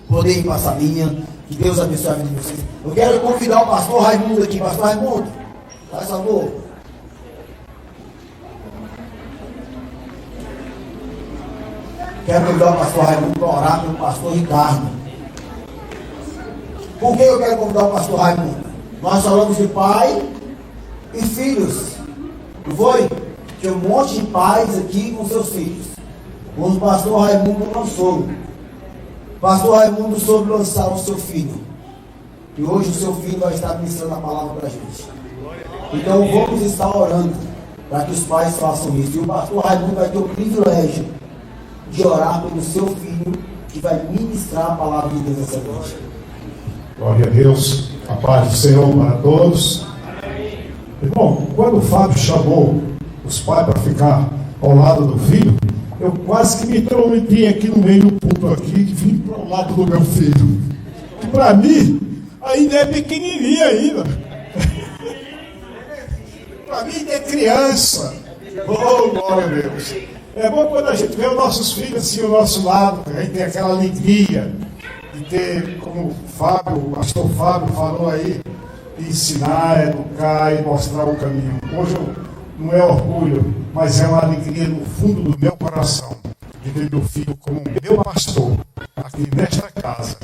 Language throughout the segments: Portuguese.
poder ir para a salinha. Que Deus abençoe a vida de vocês. Eu quero convidar o pastor Raimundo aqui. Pastor Raimundo, faz favor. Quero convidar o pastor Raimundo para orar pelo pastor Ricardo. Por que eu quero convidar o pastor Raimundo? Nós falamos de pai e filhos. Não foi? Tinha um monte de pais aqui com seus filhos. O pastor Raimundo não soube. O pastor Raimundo soube lançar o seu filho. E hoje o seu filho vai estar ministrando a palavra para a gente. Então vamos estar orando para que os pais façam isso. E o pastor Raimundo vai ter o privilégio de orar pelo seu filho, que vai ministrar a palavra de Deus essa noite. Glória a Deus, a paz do Senhor para todos. Irmão, quando o Fábio chamou os pais para ficar ao lado do filho, eu quase que me intrometi aqui no meio do púlpito aqui, e vim para o lado do meu filho. Que para mim, ainda é pequenininho ainda. Para mim ainda é criança. Oh, glória a Deus. É bom quando a gente vê os nossos filhos assim ao nosso lado, a gente tem aquela alegria de ter, como o pastor Fábio falou aí, de ensinar, educar e mostrar o caminho. Hoje não é orgulho, mas é uma alegria no fundo do meu coração de ter meu filho como meu pastor aqui nesta casa,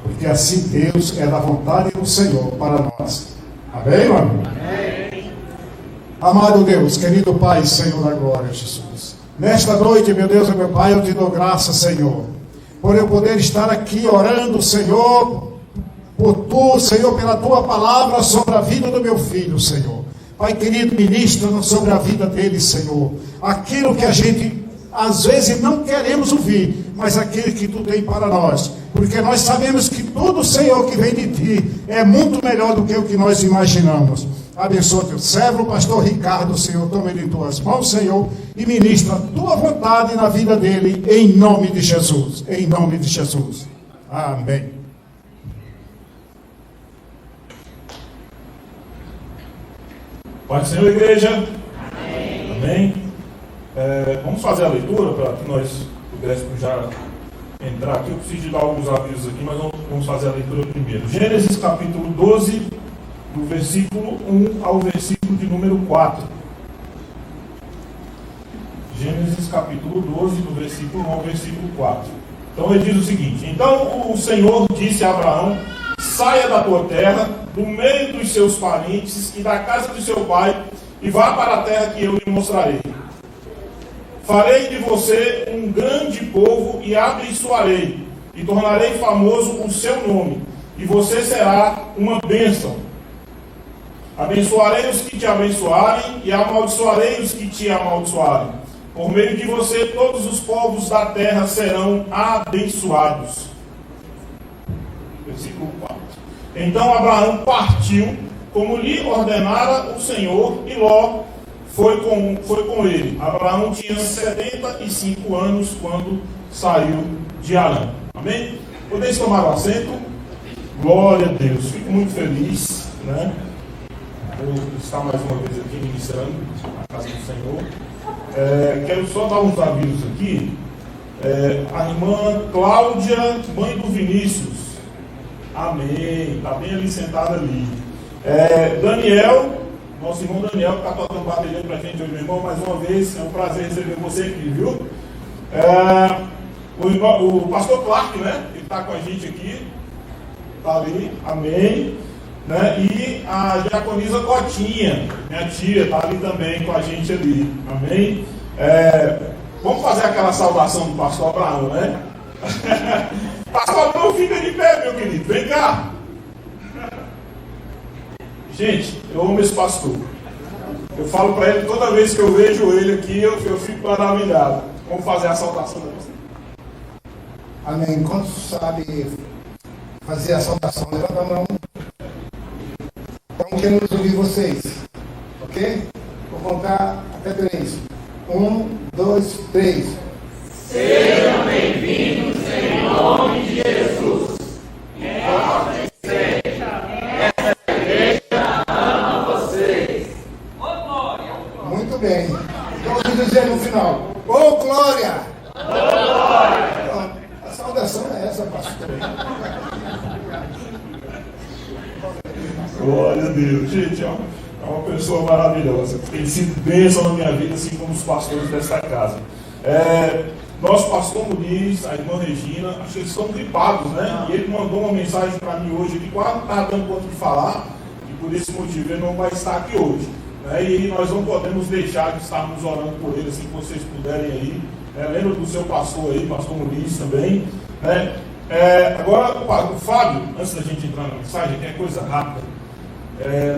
porque assim Deus é da vontade do Senhor para nós. Amém, mano? Amém. Amado Deus, querido Pai, Senhor da glória, Jesus, nesta noite, meu Deus e meu Pai, eu te dou graça, Senhor, por eu poder estar aqui orando, Senhor, por tu, Senhor, pela tua palavra sobre a vida do meu filho, Senhor. Pai querido, ministra sobre a vida dele, Senhor. Aquilo que a gente, às vezes, não queremos ouvir, mas aquilo que tu tem para nós. Porque nós sabemos que tudo, Senhor, que vem de ti, é muito melhor do que o que nós imaginamos. Abençoa teu servo, pastor Ricardo, Senhor, toma ele em tuas mãos, Senhor, e ministra a tua vontade na vida dele, em nome de Jesus. Em nome de Jesus. Amém. Pai do Senhor, igreja. Amém. Amém. Vamos fazer a leitura para que nós pudéssemos já entrar aqui. Eu preciso de dar alguns avisos aqui, mas vamos fazer a leitura primeiro. Gênesis capítulo 12, do versículo 1 ao versículo de número 4. Gênesis capítulo 12, do versículo 1 ao versículo 4. Então ele diz o seguinte: Então o Senhor disse a Abraão: saia da tua terra, do meio dos seus parentes e da casa de seu pai, e vá para a terra que eu lhe mostrarei. Farei de você um grande povo e abençoarei, e tornarei famoso o seu nome, e você será uma bênção. Abençoarei os que te abençoarem, e amaldiçoarei os que te amaldiçoarem. Por meio de você, todos os povos da terra serão abençoados. Versículo 4. Então Abraão partiu, como lhe ordenara o Senhor, e Ló foi com ele. Abraão tinha 75 anos quando saiu de Harã. Amém? Podeis tomar o assento? Glória a Deus. Fico muito feliz, né? Por estar mais uma vez aqui ministrando na casa do Senhor. Quero só dar uns avisos aqui. A irmã Cláudia, mãe do Vinícius. Amém. Está bem ali sentada ali. Daniel, nosso irmão Daniel, que está tocando bateria para a gente hoje, meu irmão, mais uma vez. É um prazer receber você aqui, viu? O pastor Clark, né? Ele está com a gente aqui. Está ali. Amém. Né? E a diaconisa Cotinha, minha tia, está ali também com a gente ali. Amém? Vamos fazer aquela saudação do pastor Abraão, né? Pastor Abraão, fica de pé, meu querido. Vem cá. Gente, eu amo esse pastor. Eu falo para ele toda vez que eu vejo ele aqui, eu fico maravilhado. Vamos fazer a saudação da você. Amém. Quantos sabe fazer a saudação? Levanta a mão. Então queremos ouvir vocês. Ok? Vou contar até 3. 1, 2, 3. Sejam bem-vindos em nome de Jesus. Ordem seja. Essa igreja ama vocês. Ô glória! Muito bem. Vamos dizer no final: ô glória! Ô glória! Então, a oração é essa, pastor? Glória a Deus. Gente, é uma pessoa maravilhosa. Tem sido bênção na minha vida, assim como os pastores desta casa. Nosso pastor Muniz, a irmã Regina, acho que eles estão gripados, né? E ele mandou uma mensagem para mim hoje que quase não estava dando conta de falar, e por esse motivo ele não vai estar aqui hoje. E nós não podemos deixar de estarmos orando por ele, assim que vocês puderem aí. Lembra do seu pastor aí, pastor Muniz também. Agora, o Fábio, antes da gente entrar na mensagem, que é coisa rápida,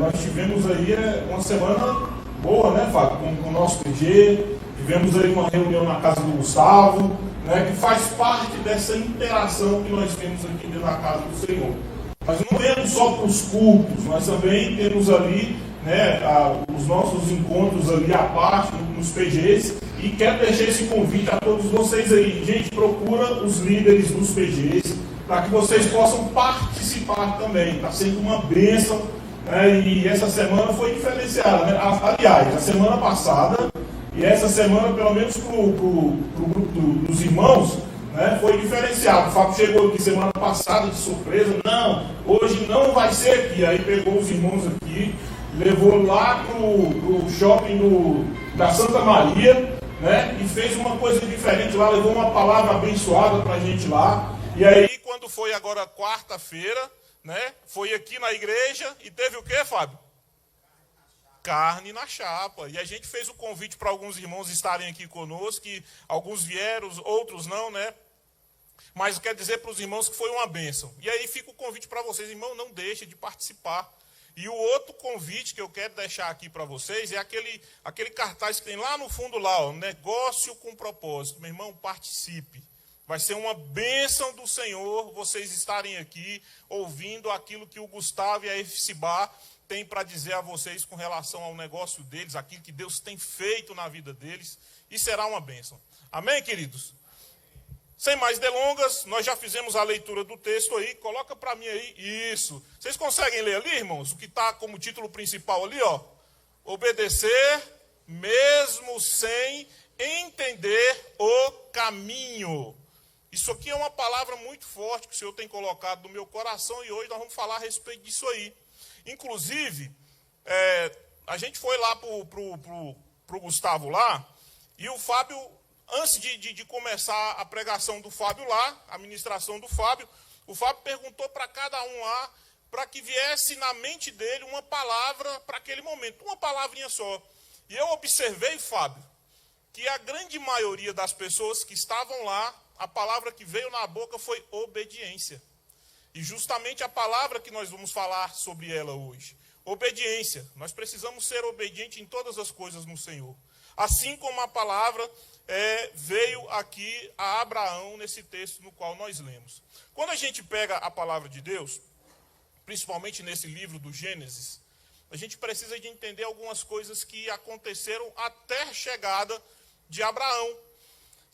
nós tivemos aí uma semana boa, né, Fábio, com o nosso PG. Tivemos aí uma reunião na casa do Gustavo, né, que faz parte dessa interação que nós temos aqui dentro da casa do Senhor. Nós não vemos só para os cultos, nós também temos ali, né, os nossos encontros ali à parte, nos PGs, e quero deixar esse convite a todos vocês aí. Gente, procura os líderes dos PGs, para que vocês possam participar também. Está sendo uma bênção, né, e essa semana foi diferenciada, né? Aliás, a semana passada, e essa semana, pelo menos para o grupo dos irmãos, né, foi diferenciado. O Fábio chegou aqui semana passada de surpresa. Não, hoje não vai ser aqui. Aí pegou os irmãos aqui, levou lá para o shopping da Santa Maria, né, e fez uma coisa diferente lá, levou uma palavra abençoada para a gente lá. E aí, quando foi agora quarta-feira, né, foi aqui na igreja e teve o quê, Fábio? Carne na chapa. E a gente fez o convite para alguns irmãos estarem aqui conosco, que alguns vieram, outros não, né? Mas quer dizer para os irmãos que foi uma bênção. E aí fica o convite para vocês, irmão, não deixe de participar. E o outro convite que eu quero deixar aqui para vocês é aquele cartaz que tem lá no fundo lá, ó, negócio com propósito. Meu irmão, participe. Vai ser uma bênção do Senhor vocês estarem aqui ouvindo aquilo que o Gustavo e a Efsibá tem para dizer a vocês com relação ao negócio deles, aquilo que Deus tem feito na vida deles, e será uma bênção. Amém, queridos? Sem mais delongas, nós já fizemos a leitura do texto aí, coloca para mim aí, isso. Vocês conseguem ler ali, irmãos, o que está como título principal ali, ó? Obedecer, mesmo sem entender o caminho. Isso aqui é uma palavra muito forte que o Senhor tem colocado no meu coração, e hoje nós vamos falar a respeito disso aí. Inclusive, a gente foi lá pro Gustavo lá, e o Fábio, antes de começar a pregação do Fábio lá, a ministração do Fábio, o Fábio perguntou para cada um lá, para que viesse na mente dele uma palavra para aquele momento, uma palavrinha só. E eu observei, Fábio, que a grande maioria das pessoas que estavam lá, a palavra que veio na boca foi obediência. E justamente a palavra que nós vamos falar sobre ela hoje. Obediência. Nós precisamos ser obedientes em todas as coisas no Senhor. Assim como a palavra veio aqui a Abraão nesse texto no qual nós lemos. Quando a gente pega a palavra de Deus, principalmente nesse livro do Gênesis, a gente precisa de entender algumas coisas que aconteceram até a chegada de Abraão.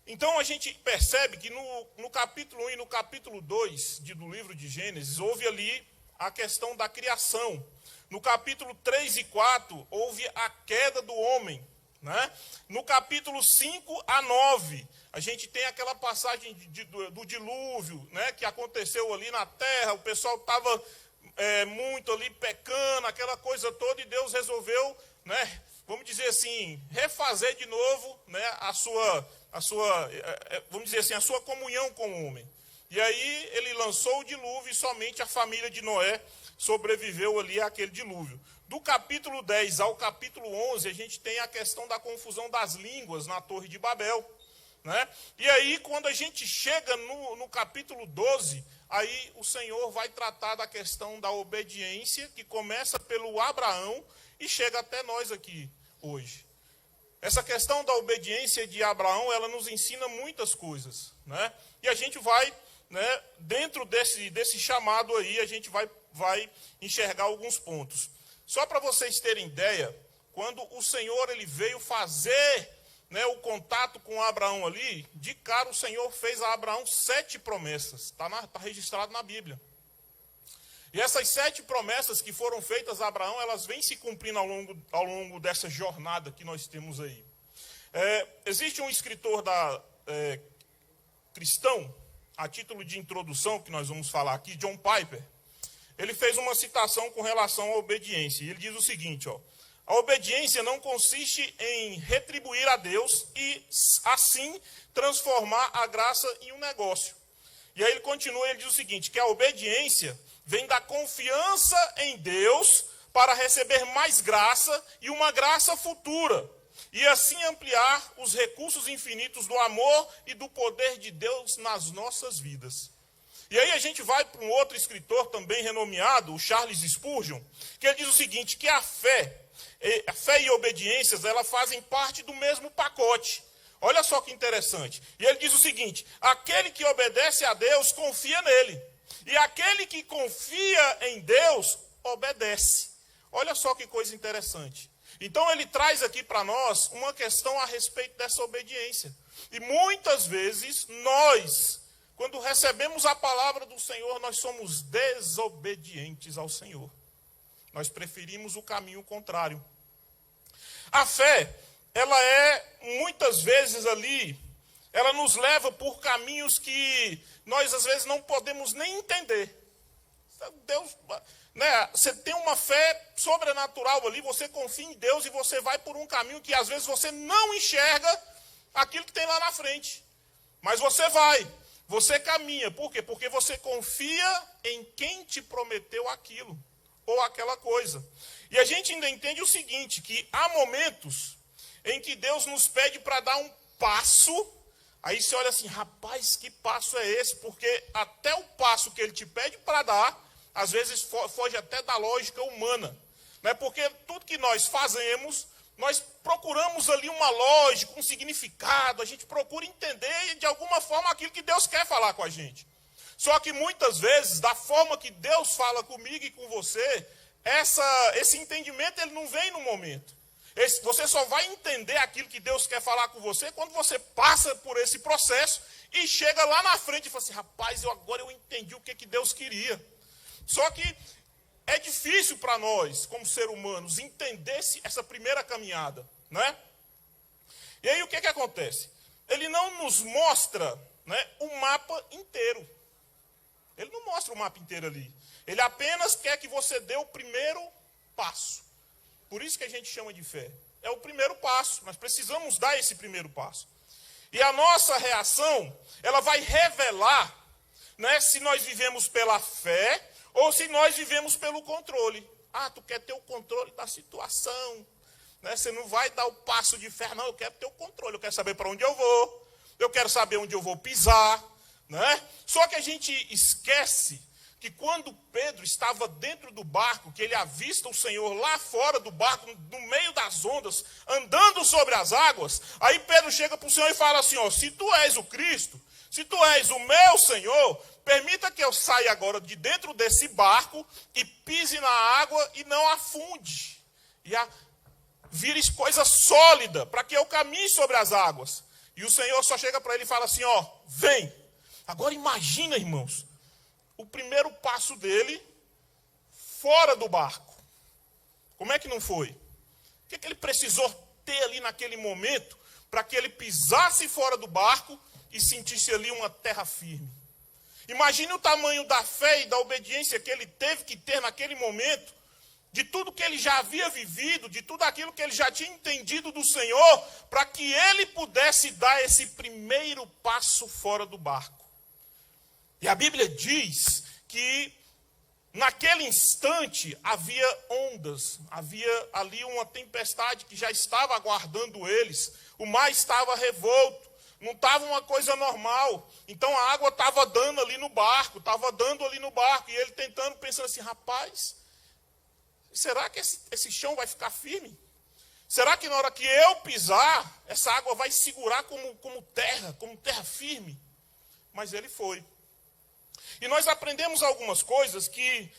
Então a gente percebe que no capítulo 1 e no capítulo 2 do livro de Gênesis, houve ali a questão da criação. No capítulo 3 e 4, houve a queda do homem. Né? No capítulo 5 a 9, a gente tem aquela passagem do dilúvio, né, que aconteceu ali na terra, o pessoal estava muito ali pecando, aquela coisa toda, e Deus resolveu, né, vamos dizer assim, refazer de novo, né, vamos dizer assim, a sua comunhão com o homem. E aí ele lançou o dilúvio e somente a família de Noé sobreviveu ali àquele dilúvio. Do capítulo 10 ao capítulo 11, a gente tem a questão da confusão das línguas na Torre de Babel. Né? E aí, quando a gente chega no capítulo 12, aí o Senhor vai tratar da questão da obediência, que começa pelo Abraão e chega até nós aqui hoje. Essa questão da obediência de Abraão, ela nos ensina muitas coisas. Né? E a gente vai, né, dentro desse chamado aí, a gente vai enxergar alguns pontos. Só para vocês terem ideia, quando o Senhor ele veio fazer, né, o contato com Abraão ali, de cara o Senhor fez a Abraão 7 promessas. Está registrado na Bíblia. E essas 7 promessas que foram feitas a Abraão, elas vêm se cumprindo ao longo dessa jornada que nós temos aí. Existe um escritor cristão, a título de introdução, que nós vamos falar aqui, John Piper, ele fez uma citação com relação à obediência. E ele diz o seguinte, ó: a obediência não consiste em retribuir a Deus e, assim, transformar a graça em um negócio. E aí ele continua, ele diz o seguinte, que a obediência vem da confiança em Deus para receber mais graça e uma graça futura, e assim ampliar os recursos infinitos do amor e do poder de Deus nas nossas vidas. E aí a gente vai para um outro escritor também renomeado, o Charles Spurgeon, que ele diz o seguinte, que a fé e obediências, elas fazem parte do mesmo pacote. Olha só que interessante. E ele diz o seguinte, aquele que obedece a Deus confia nele, e aquele que confia em Deus obedece. Olha só que coisa interessante. Então ele traz aqui para nós uma questão a respeito dessa obediência. E muitas vezes nós, quando recebemos a palavra do Senhor, nós somos desobedientes ao Senhor. Nós preferimos o caminho contrário. A fé, ela é muitas vezes ali, ela nos leva por caminhos que nós às vezes não podemos nem entender. Deus, né, você tem uma fé sobrenatural ali, você confia em Deus e você vai por um caminho que às vezes você não enxerga aquilo que tem lá na frente. Mas você vai, você caminha. Por quê? Porque você confia em quem te prometeu aquilo ou aquela coisa. E a gente ainda entende o seguinte, que há momentos em que Deus nos pede para dar um passo. Aí você olha assim, rapaz, que passo é esse? Porque até o passo que ele te pede para dar, às vezes foge até da lógica humana. Né? Porque tudo que nós fazemos, nós procuramos ali uma lógica, um significado, a gente procura entender de alguma forma aquilo que Deus quer falar com a gente. Só que muitas vezes, da forma que Deus fala comigo e com você, esse entendimento ele não vem no momento. Você só vai entender aquilo que Deus quer falar com você quando você passa por esse processo e chega lá na frente e fala assim, rapaz, agora eu entendi o que Deus queria. Só que é difícil para nós, como seres humanos, entender essa primeira caminhada, né? E aí o que acontece? Ele não nos mostra, né, o mapa inteiro. Ele não mostra o mapa inteiro ali. Ele apenas quer que você dê o primeiro passo. Por isso que a gente chama de fé. É o primeiro passo. Nós precisamos dar esse primeiro passo. E a nossa reação, ela vai revelar, né, se nós vivemos pela fé ou se nós vivemos pelo controle. Ah, tu quer ter o controle da situação. Né? Você não vai dar o passo de fé. Não, eu quero ter o controle. Eu quero saber para onde eu vou. Eu quero saber onde eu vou pisar. Né? Só que a gente esquece que quando Pedro estava dentro do barco, que ele avista o Senhor lá fora do barco, no meio das ondas, andando sobre as águas, aí Pedro chega para o Senhor e fala assim, ó, se tu és o Cristo, se tu és o meu Senhor, permita que eu saia agora de dentro desse barco e pise na água e não afunde. E vire coisa sólida, para que eu caminhe sobre as águas. E o Senhor só chega para ele e fala assim, ó, vem. Agora imagina, irmãos, o primeiro passo dele fora do barco. Como é que não foi? O que ele precisou ter ali naquele momento para que ele pisasse fora do barco e sentisse ali uma terra firme? Imagine o tamanho da fé e da obediência que ele teve que ter naquele momento, de tudo que ele já havia vivido, de tudo aquilo que ele já tinha entendido do Senhor, para que ele pudesse dar esse primeiro passo fora do barco. E a Bíblia diz que naquele instante havia ondas, havia ali uma tempestade que já estava aguardando eles, o mar estava revolto, não estava uma coisa normal. Então a água estava dando ali no barco, e ele tentando, pensando assim, rapaz, será que esse chão vai ficar firme? Será que na hora que eu pisar, essa água vai segurar como terra firme? Mas ele foi. E nós aprendemos algumas coisas que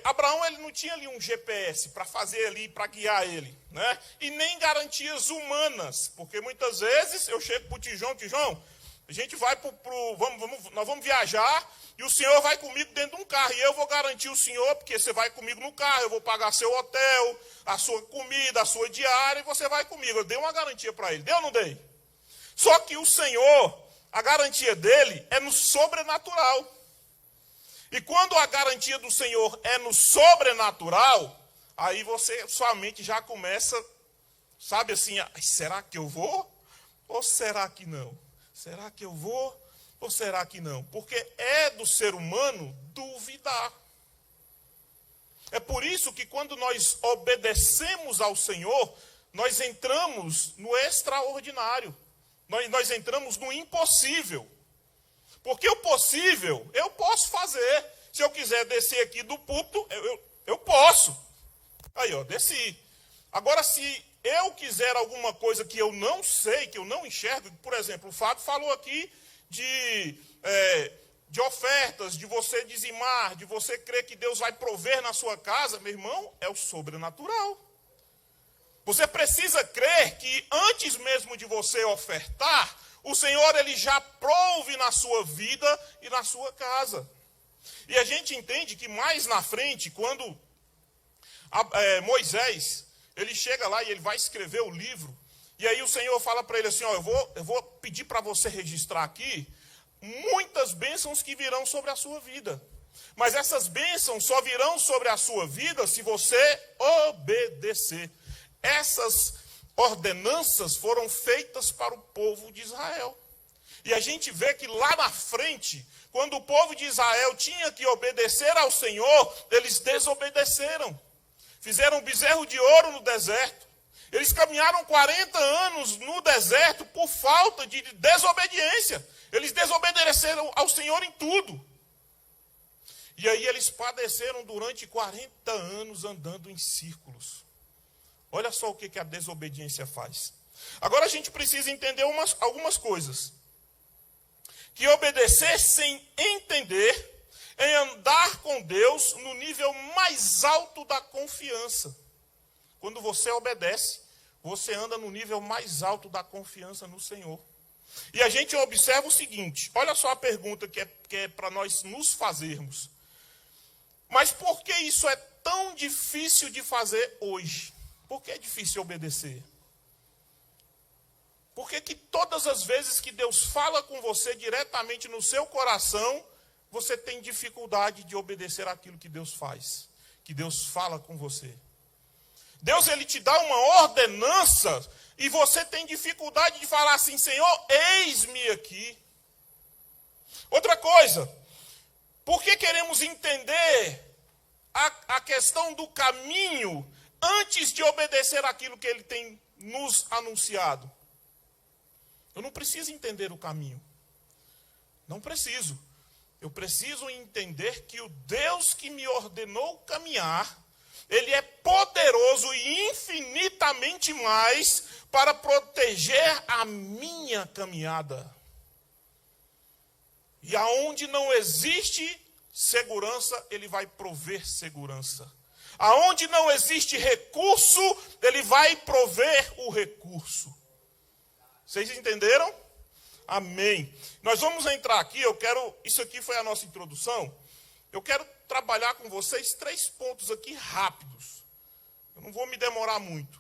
Abraão ele não tinha ali um GPS para fazer ali, para guiar ele, né? E nem garantias humanas, porque muitas vezes eu chego para o Tijão, a gente vai nós vamos viajar e o senhor vai comigo dentro de um carro e eu vou garantir o senhor, porque você vai comigo no carro, eu vou pagar seu hotel, a sua comida, a sua diária e você vai comigo. Eu dei uma garantia para ele, deu ou não dei? Só que o Senhor, a garantia dele é no sobrenatural. E quando a garantia do Senhor é no sobrenatural, aí sua mente já começa, sabe assim, será que eu vou? Ou será que não? Será que eu vou? Ou será que não? Porque é do ser humano duvidar. É por isso que quando nós obedecemos ao Senhor, nós entramos no extraordinário. Nós entramos no impossível. Porque o possível, eu posso fazer. Se eu quiser descer aqui do púlpito, eu posso. Aí, desci. Agora, se eu quiser alguma coisa que eu não sei, que eu não enxergo, por exemplo, o Fábio falou aqui de ofertas, de você dizimar, de você crer que Deus vai prover na sua casa, meu irmão, é o sobrenatural. Você precisa crer que antes mesmo de você ofertar, o Senhor ele já prove na sua vida e na sua casa. E a gente entende que mais na frente, quando Moisés, ele chega lá e ele vai escrever o livro, e aí o Senhor fala para ele assim, eu vou pedir para você registrar aqui muitas bênçãos que virão sobre a sua vida. Mas essas bênçãos só virão sobre a sua vida se você obedecer. Essas ordenanças foram feitas para o povo de Israel. E a gente vê que lá na frente, quando o povo de Israel tinha que obedecer ao Senhor, eles desobedeceram. Fizeram um bezerro de ouro no deserto. Eles caminharam 40 anos no deserto por falta de desobediência. Eles desobedeceram ao Senhor em tudo. E aí eles padeceram durante 40 anos andando em círculos. Olha só o que a desobediência faz. Agora a gente precisa entender algumas coisas. Que obedecer sem entender é andar com Deus no nível mais alto da confiança. Quando você obedece, você anda no nível mais alto da confiança no Senhor. E a gente observa o seguinte, olha só a pergunta que é para nós nos fazermos. Mas por que isso é tão difícil de fazer hoje? Por que é difícil obedecer? Por que todas as vezes que Deus fala com você diretamente no seu coração, você tem dificuldade de obedecer aquilo que Deus faz, que Deus fala com você? Deus ele te dá uma ordenança e você tem dificuldade de falar assim, Senhor, eis-me aqui. Outra coisa, por que queremos entender a questão do caminho antes de obedecer aquilo que ele tem nos anunciado? Eu não preciso entender o caminho. Não preciso. Eu preciso entender que o Deus que me ordenou caminhar, ele é poderoso e infinitamente mais para proteger a minha caminhada. E aonde não existe segurança, ele vai prover segurança. Aonde não existe recurso, ele vai prover o recurso. Vocês entenderam? Amém. Nós vamos entrar aqui, isso aqui foi a nossa introdução. Eu quero trabalhar com vocês 3 pontos aqui rápidos. Eu não vou me demorar muito.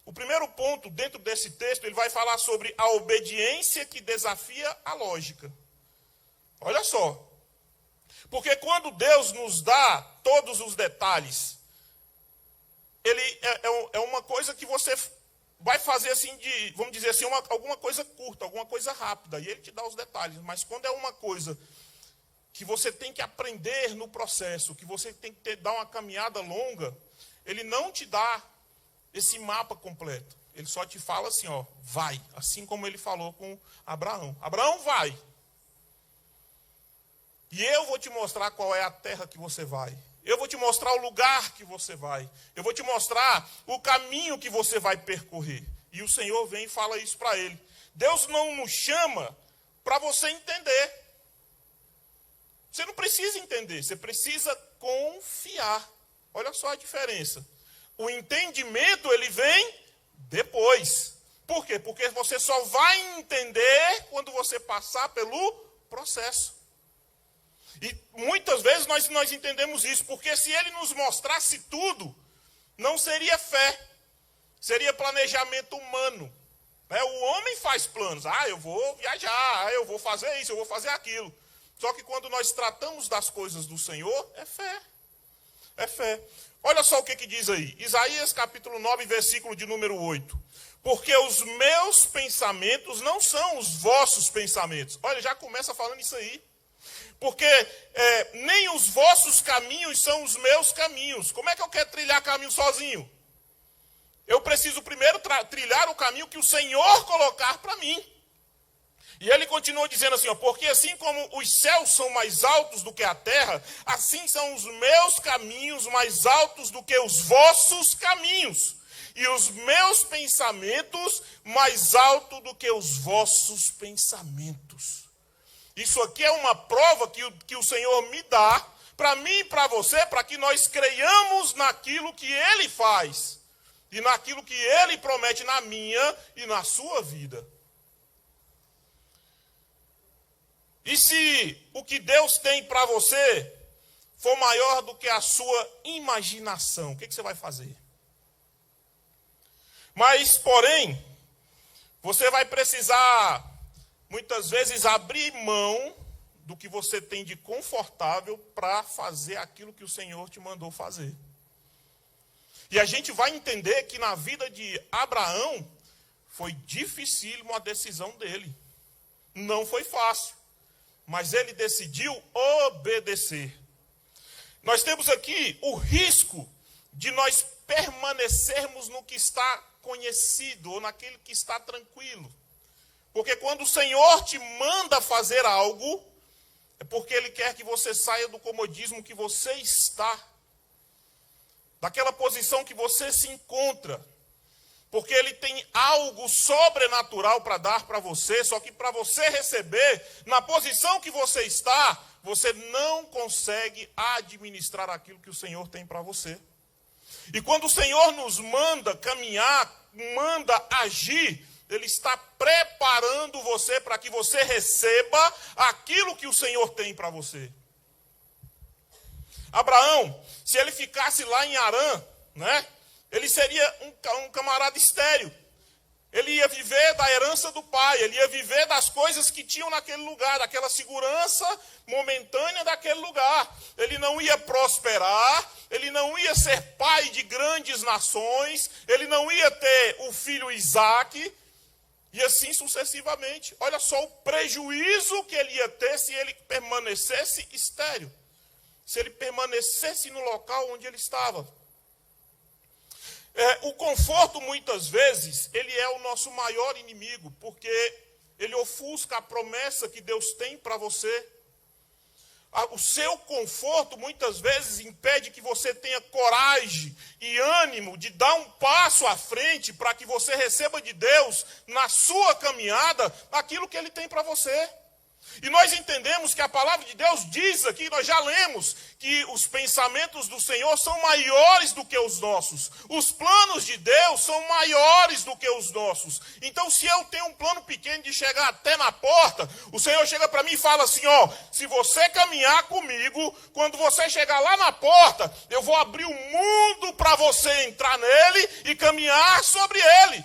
O primeiro ponto, dentro desse texto, ele vai falar sobre a obediência que desafia a lógica. Olha só. Porque quando Deus nos dá todos os detalhes, ele é uma coisa que você vai fazer assim, vamos dizer assim, alguma coisa curta, alguma coisa rápida, e ele te dá os detalhes. Mas quando é uma coisa que você tem que aprender no processo, que você tem que dar uma caminhada longa, ele não te dá esse mapa completo. Ele só te fala assim, vai. Assim como ele falou com Abraão. Abraão, vai. E eu vou te mostrar qual é a terra que você vai. Eu vou te mostrar o lugar que você vai. Eu vou te mostrar o caminho que você vai percorrer. E o Senhor vem e fala isso para ele. Deus não nos chama para você entender. Você não precisa entender, você precisa confiar. Olha só a diferença. O entendimento, ele vem depois. Por quê? Porque você só vai entender quando você passar pelo processo. E muitas vezes nós entendemos isso, porque se ele nos mostrasse tudo, não seria fé, seria planejamento humano. O homem faz planos. Eu vou viajar, eu vou fazer isso, eu vou fazer aquilo. Só que quando nós tratamos das coisas do Senhor, é fé. É fé. Olha só o que diz aí. Isaías capítulo 9, versículo de número 8. Porque os meus pensamentos não são os vossos pensamentos. Olha, já começa falando isso aí. Porque nem os vossos caminhos são os meus caminhos. Como é que eu quero trilhar caminho sozinho? Eu preciso primeiro trilhar o caminho que o Senhor colocar para mim. E ele continua dizendo assim, porque assim como os céus são mais altos do que a terra, assim são os meus caminhos mais altos do que os vossos caminhos. E os meus pensamentos mais altos do que os vossos pensamentos. Isso aqui é uma prova que o Senhor me dá, para mim e para você, para que nós creiamos naquilo que Ele faz. E naquilo que Ele promete na minha e na sua vida. E se o que Deus tem para você for maior do que a sua imaginação, o que você vai fazer? Mas, porém, você vai precisar, muitas vezes, abrir mão do que você tem de confortável para fazer aquilo que o Senhor te mandou fazer. E a gente vai entender que na vida de Abraão foi dificílimo a decisão dele. Não foi fácil, mas ele decidiu obedecer. Nós temos aqui o risco de nós permanecermos no que está conhecido ou naquele que está tranquilo. Porque quando o Senhor te manda fazer algo, é porque Ele quer que você saia do comodismo que você está, daquela posição que você se encontra. Porque Ele tem algo sobrenatural para dar para você, só que para você receber, na posição que você está, você não consegue administrar aquilo que o Senhor tem para você. E quando o Senhor nos manda caminhar, manda agir, Ele está preparando você para que você receba aquilo que o Senhor tem para você. Abraão, se ele ficasse lá em Harã, ele seria um camarada estéril. Ele ia viver da herança do pai, ele ia viver das coisas que tinham naquele lugar, daquela segurança momentânea daquele lugar. Ele não ia prosperar, ele não ia ser pai de grandes nações, ele não ia ter o filho Isaque, e assim sucessivamente. Olha só o prejuízo que ele ia ter se ele permanecesse estéril, se ele permanecesse no local onde ele estava. O conforto, muitas vezes, ele é o nosso maior inimigo, porque ele ofusca a promessa que Deus tem para você. O seu conforto, muitas vezes, impede que você tenha coragem e ânimo de dar um passo à frente para que você receba de Deus, na sua caminhada, aquilo que Ele tem para você. E nós entendemos que a palavra de Deus diz aqui, nós já lemos, que os pensamentos do Senhor são maiores do que os nossos. Os planos de Deus são maiores do que os nossos. Então, se eu tenho um plano pequeno de chegar até na porta, o Senhor chega para mim e fala assim, se você caminhar comigo, quando você chegar lá na porta, eu vou abrir o mundo para você entrar nele e caminhar sobre ele.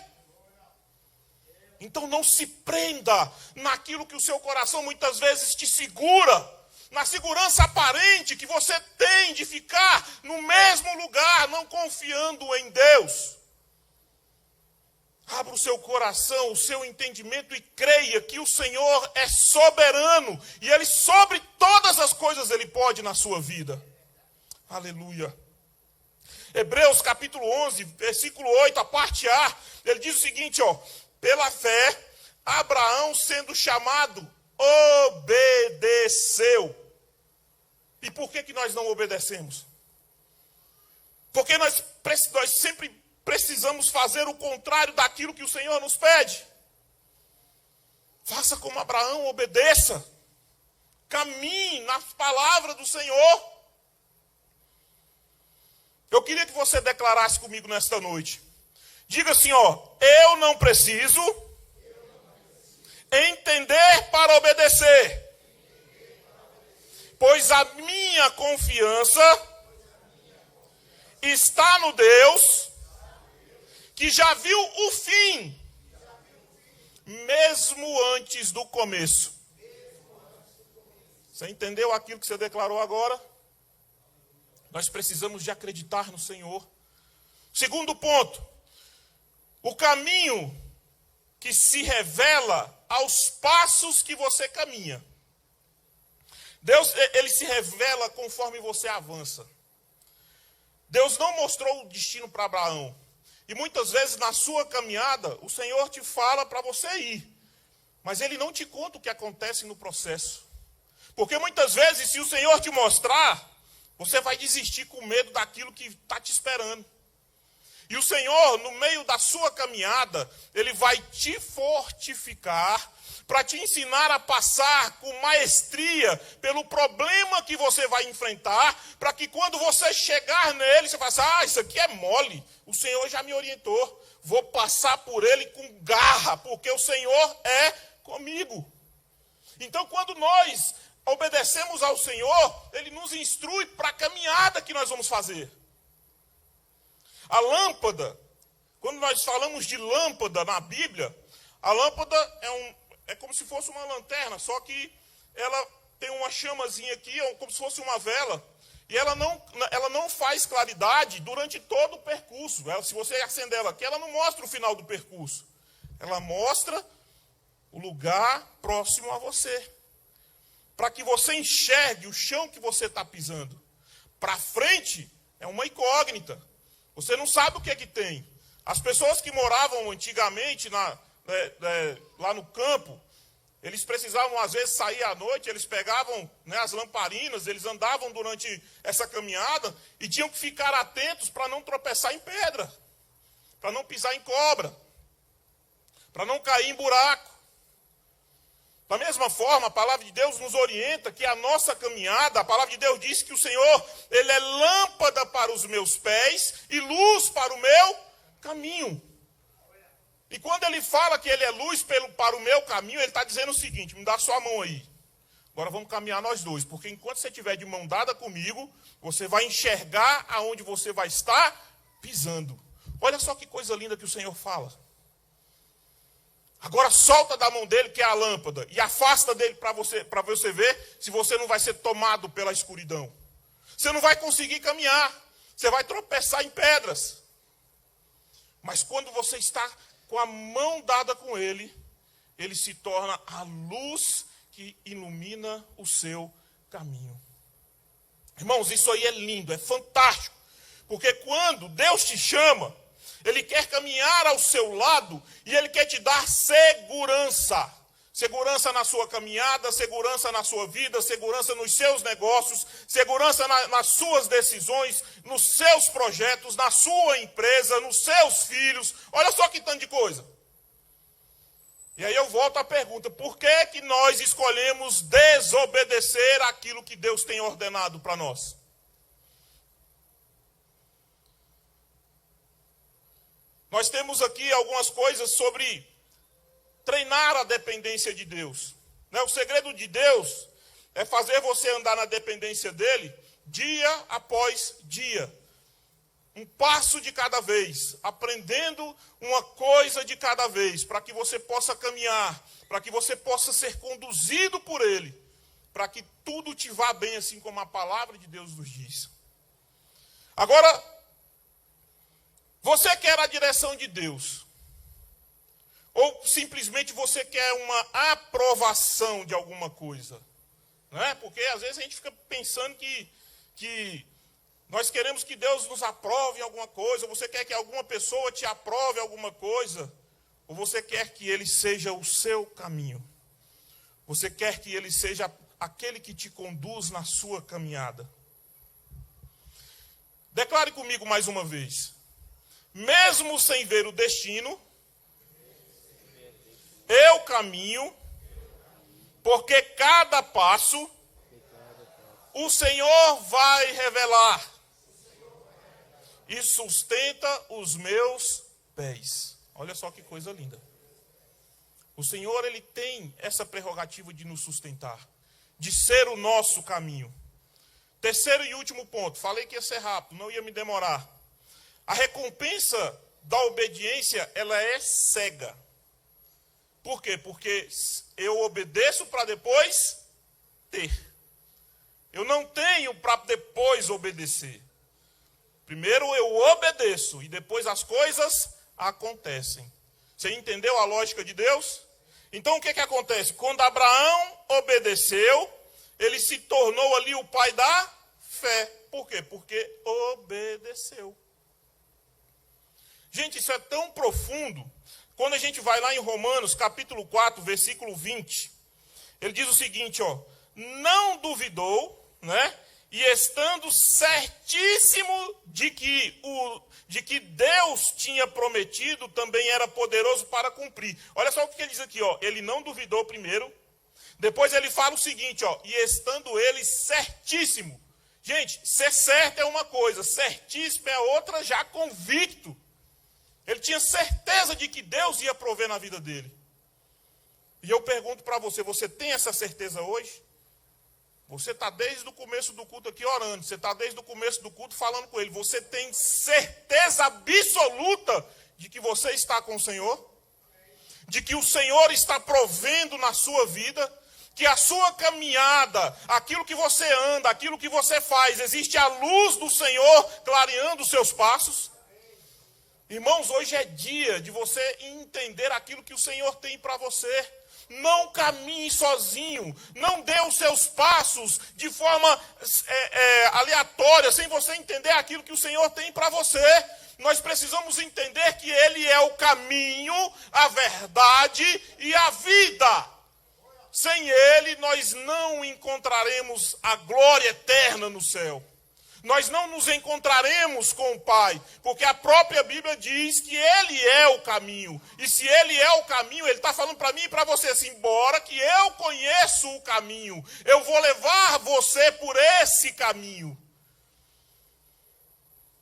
Então não se prenda naquilo que o seu coração muitas vezes te segura, na segurança aparente que você tem de ficar no mesmo lugar, não confiando em Deus. Abra o seu coração, o seu entendimento e creia que o Senhor é soberano e Ele sobre todas as coisas Ele pode na sua vida. Aleluia. Hebreus capítulo 11, versículo 8, a parte A, ele diz o seguinte, pela fé, Abraão, sendo chamado, obedeceu. E por que nós não obedecemos? Porque nós sempre precisamos fazer o contrário daquilo que o Senhor nos pede. Faça como Abraão, obedeça. Caminhe nas palavras do Senhor. Eu queria que você declarasse comigo nesta noite. Diga assim, eu não preciso entender para obedecer, pois a minha confiança está no Deus que já viu o fim mesmo antes do começo. Você entendeu aquilo que você declarou agora? Nós precisamos de acreditar no Senhor. Segundo ponto, o caminho que se revela aos passos que você caminha. Deus, ele se revela conforme você avança. Deus não mostrou o destino para Abraão. E muitas vezes na sua caminhada, o Senhor te fala para você ir. Mas ele não te conta o que acontece no processo. Porque muitas vezes, se o Senhor te mostrar, você vai desistir com medo daquilo que está te esperando. E o Senhor, no meio da sua caminhada, ele vai te fortificar para te ensinar a passar com maestria pelo problema que você vai enfrentar, para que quando você chegar nele, você faça, isso aqui é mole, o Senhor já me orientou, vou passar por ele com garra, porque o Senhor é comigo. Então, quando nós obedecemos ao Senhor, ele nos instrui para a caminhada que nós vamos fazer. A lâmpada, quando nós falamos de lâmpada na Bíblia, a lâmpada é como se fosse uma lanterna, só que ela tem uma chamazinha aqui, como se fosse uma vela, e ela não faz claridade durante todo o percurso. Se você acender ela aqui, ela não mostra o final do percurso. Ela mostra o lugar próximo a você, para que você enxergue o chão que você está pisando. Para frente é uma incógnita. Você não sabe o que é que tem. As pessoas que moravam antigamente lá no campo, eles precisavam às vezes sair à noite, eles pegavam as lamparinas, eles andavam durante essa caminhada e tinham que ficar atentos para não tropeçar em pedra, para não pisar em cobra, para não cair em buraco. Da mesma forma, a palavra de Deus nos orienta que a nossa caminhada, a palavra de Deus diz que o Senhor, ele é lâmpada para os meus pés e luz para o meu caminho. E quando ele fala que ele é luz para o meu caminho, ele está dizendo o seguinte, me dá sua mão aí. Agora vamos caminhar nós dois, porque enquanto você estiver de mão dada comigo, você vai enxergar aonde você vai estar pisando. Olha só que coisa linda que o Senhor fala. Agora solta da mão dele, que é a lâmpada, e afasta dele para você ver se você não vai ser tomado pela escuridão. Você não vai conseguir caminhar, você vai tropeçar em pedras. Mas quando você está com a mão dada com ele, ele se torna a luz que ilumina o seu caminho. Irmãos, isso aí é lindo, é fantástico. Porque quando Deus te chama, ele quer caminhar ao seu lado e ele quer te dar segurança. Segurança na sua caminhada, segurança na sua vida, segurança nos seus negócios, segurança nas suas decisões, nos seus projetos, na sua empresa, nos seus filhos. Olha só que tanto de coisa. E aí eu volto à pergunta, por que nós escolhemos desobedecer aquilo que Deus tem ordenado para nós? Nós temos aqui algumas coisas sobre treinar a dependência de Deus. O segredo de Deus é fazer você andar na dependência dele dia após dia. Um passo de cada vez, aprendendo uma coisa de cada vez, para que você possa caminhar, para que você possa ser conduzido por ele, para que tudo te vá bem, assim como a palavra de Deus nos diz. Agora, você quer a direção de Deus? Ou simplesmente você quer uma aprovação de alguma coisa? Não é? Porque às vezes a gente fica pensando que nós queremos que Deus nos aprove em alguma coisa. Ou você quer que alguma pessoa te aprove alguma coisa? Ou você quer que ele seja o seu caminho? Você quer que ele seja aquele que te conduz na sua caminhada? Declare comigo mais uma vez. Mesmo sem ver o destino, eu caminho, porque cada passo o Senhor vai revelar e sustenta os meus pés. Olha só que coisa linda. O Senhor, ele tem essa prerrogativa de nos sustentar, de ser o nosso caminho. Terceiro e último ponto, falei que ia ser rápido, não ia me demorar. A recompensa da obediência, ela é cega. Por quê? Porque eu obedeço para depois ter. Eu não tenho para depois obedecer. Primeiro eu obedeço e depois as coisas acontecem. Você entendeu a lógica de Deus? Então o que acontece? Quando Abraão obedeceu, ele se tornou ali o pai da fé. Por quê? Porque obedeceu. Gente, isso é tão profundo. Quando a gente vai lá em Romanos, capítulo 4, versículo 20, ele diz o seguinte, ó, não duvidou, né? E estando certíssimo de que Deus tinha prometido, também era poderoso para cumprir. Olha só o que ele diz aqui, ó. Ele não duvidou primeiro. Depois ele fala o seguinte, ó. E estando ele certíssimo. Gente, ser certo é uma coisa, certíssimo é outra, já convicto. Ele tinha certeza de que Deus ia prover na vida dele. E eu pergunto para você, você tem essa certeza hoje? Você está desde o começo do culto aqui orando. Você está desde o começo do culto falando com ele. Você tem certeza absoluta de que você está com o Senhor? De que o Senhor está provendo na sua vida? Que a sua caminhada, aquilo que você anda, aquilo que você faz, existe a luz do Senhor clareando os seus passos? Irmãos, hoje é dia de você entender aquilo que o Senhor tem para você. Não caminhe sozinho, não dê os seus passos de forma aleatória, sem você entender aquilo que o Senhor tem para você. Nós precisamos entender que Ele é o caminho, a verdade e a vida. Sem Ele, nós não encontraremos a glória eterna no céu. Nós não nos encontraremos com o Pai, porque a própria Bíblia diz que Ele é o caminho. E se Ele é o caminho, Ele está falando para mim e para você assim, embora que eu conheço o caminho, eu vou levar você por esse caminho.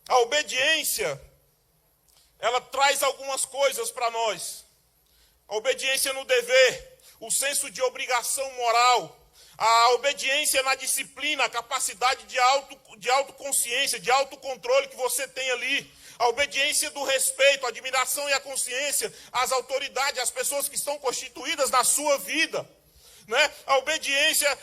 A obediência, ela traz algumas coisas para nós. A obediência no dever, o senso de obrigação moral, a obediência na disciplina, a capacidade de autoconsciência, de autocontrole que você tem ali. A obediência do respeito, a admiração e a consciência às autoridades, às pessoas que estão constituídas na sua vida. Né? A obediência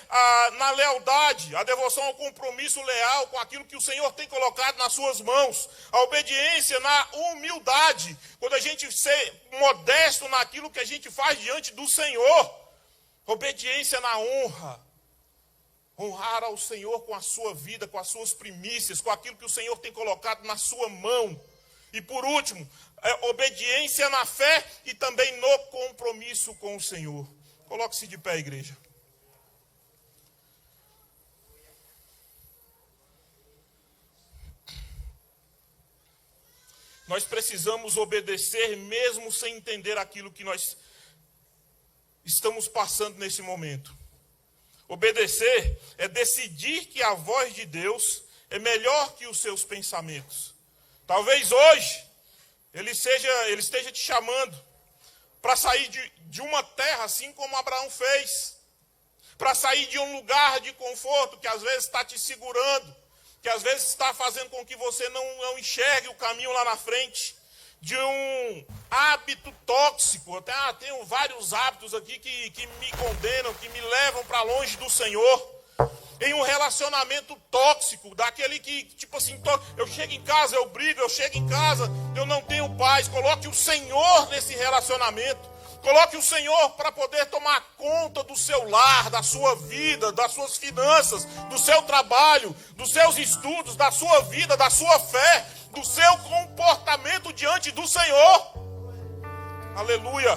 na lealdade, a devoção ao compromisso leal com aquilo que o Senhor tem colocado nas suas mãos. A obediência na humildade, quando a gente ser modesto naquilo que a gente faz diante do Senhor. Obediência na honra. Honrar ao Senhor com a sua vida, com as suas primícias, com aquilo que o Senhor tem colocado na sua mão. E por último, obediência na fé e também no compromisso com o Senhor. Coloque-se de pé, igreja. Nós precisamos obedecer mesmo sem entender aquilo que nós estamos passando nesse momento. Obedecer é decidir que a voz de Deus é melhor que os seus pensamentos. Talvez hoje Ele esteja te chamando para sair de uma terra, assim como Abraão fez. Para sair de um lugar de conforto que às vezes está te segurando, que às vezes está fazendo com que você não enxergue o caminho lá na frente. De um hábito tóxico. Eu tenho vários hábitos aqui que me condenam, que me levam para longe do Senhor. Em um relacionamento tóxico, daquele que, tipo assim, eu chego em casa, eu brigo, eu chego em casa, eu não tenho paz. Coloque o Senhor nesse relacionamento. Coloque o Senhor para poder tomar conta do seu lar, da sua vida, das suas finanças, do seu trabalho, dos seus estudos, da sua vida, da sua fé, do seu comportamento diante do Senhor. Aleluia.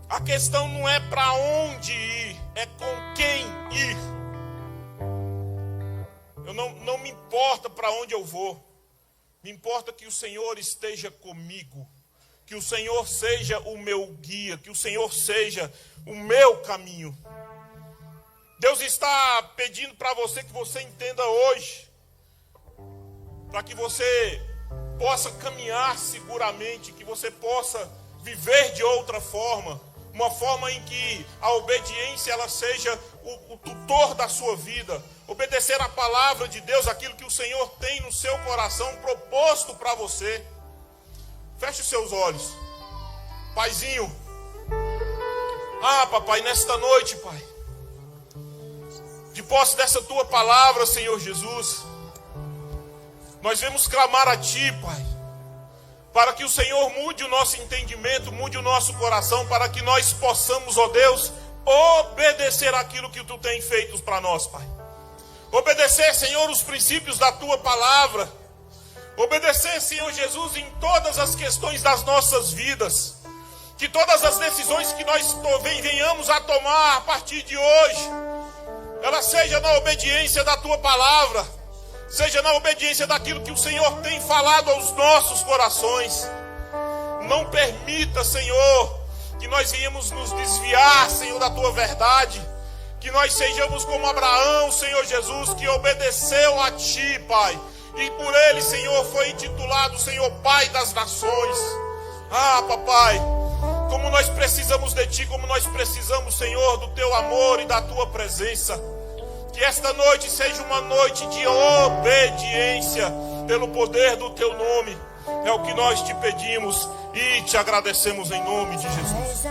A questão não é para onde ir, é com quem ir. Eu não me importa para onde eu vou. Me importa que o Senhor esteja comigo. Que o Senhor seja o meu guia, que o Senhor seja o meu caminho. Deus está pedindo para você que você entenda hoje, para que você possa caminhar seguramente, que você possa viver de outra forma, uma forma em que a obediência ela seja o tutor da sua vida, obedecer a palavra de Deus, aquilo que o Senhor tem no seu coração proposto para você. Feche os seus olhos. Paizinho, papai, nesta noite, Pai, de posse dessa tua palavra, Senhor Jesus, nós vamos clamar a Ti, Pai, para que o Senhor mude o nosso entendimento, mude o nosso coração, para que nós possamos, ó Deus, obedecer aquilo que Tu tem feito para nós, Pai. Obedecer, Senhor, os princípios da Tua palavra. Obedecer, Senhor Jesus, em todas as questões das nossas vidas. Que todas as decisões que nós venhamos a tomar a partir de hoje, ela seja na obediência da Tua palavra, seja na obediência daquilo que o Senhor tem falado aos nossos corações. Não permita, Senhor, que nós venhamos nos desviar, Senhor, da Tua verdade. Que nós sejamos como Abraão, Senhor Jesus, que obedeceu a Ti, Pai. E por ele, Senhor, foi intitulado, Senhor, Pai das Nações. Papai, como nós precisamos de Ti, como nós precisamos, Senhor, do Teu amor e da Tua presença. Que esta noite seja uma noite de obediência pelo poder do Teu nome. É o que nós te pedimos e te agradecemos em nome de Jesus.